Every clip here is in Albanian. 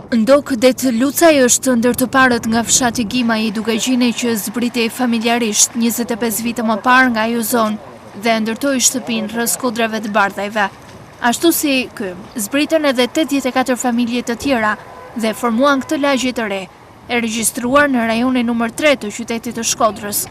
Ndok det Lucaj është ndër të parët nga fshati Gima i Dugagjine që zbriti familjarisht 25 vite më parë nga ajo zonë dhe ndërtoi shtëpinë rreth kodrave të bardhajve. Ashtu si ky, zbritën edhe 84 familje të tjera dhe formuan këtë lagje të re, e regjistruar në rajonin numër 3 të qytetit të Shkodrës.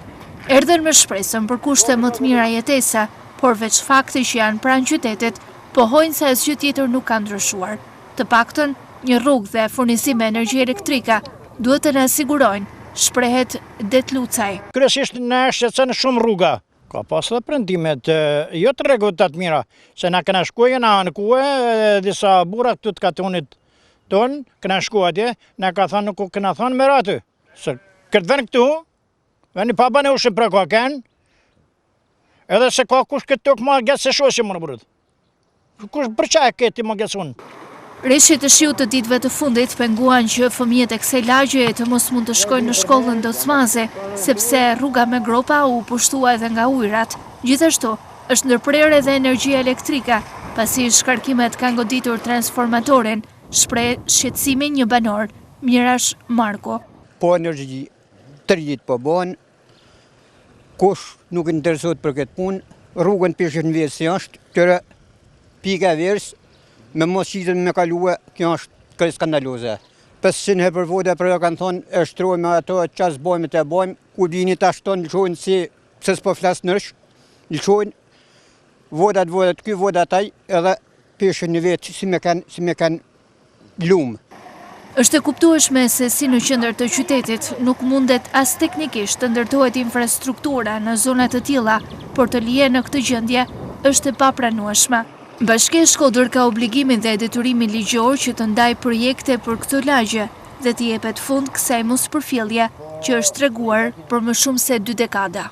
Erdhen me shpresën për kushte më të mira jetese, por veç fakti që janë pranë qytetit, pohojnë se asgjë tjetër nuk ka ndryshuar. Të paktën, një rrugë dhe furnizim me energji elektrike duhet të na sigurojnë, shprehet det Lucaj. Kryesisht na shqetëson shumë rruga. Ka pas edhe prendimet jo të rregullt të mira, se na kena shkuar në kuë disa burra këtu të katonit ton, kena shkuar atje, na ka thënë nuk kena thënë me aty. Se këtë vend këtu, veni pa banë ushë për kokën. Edhe se ka kush këtë tokë më gjatë se shoqë më burrë. Kush për çfarë këti më gjasun? Reshjet e shiut të ditëve të fundit penguan që fëmijët e kësaj lagje të mos mund të shkojnë në shkollën Docmaze, sepse rruga me gropa u pushtua edhe nga ujrat. Gjithashtu, është ndërprer edhe energjia elektrike, pasi shkarkimet kanë goditur transformatorin, shpreh shqetësimin një banor, Mirash Marko. Po energji, tërgjit po bon, kush nuk interesohet për këtë punë, rrugën pishën vjetë si është, tëre pika verës, me mos qitën me kaluë, kjo është kërë skandaloze. 500 hepër voda për e kanë thonë, e shtrojme ato qasë bojme të bojme, ku dini të ashton lëshojnë si, se s'po flasë nërsh, lëshojnë vodat, kjo vodat taj, edhe pishën një vetë si me kanë lumë. Është e kuptueshme se si në qendër të qytetit nuk mundet as teknikisht të ndërtohet infrastruktura në zona të tilla, por të lihen në këtë gjendje është e papranueshme. Bashkia e Shkodër ka obligimin dhe deturimin ligjor që të ndajë projekte për këtë lagje dhe të jepet fund kësaj mospërfillje që është treguar për më shumë se 2 dekada.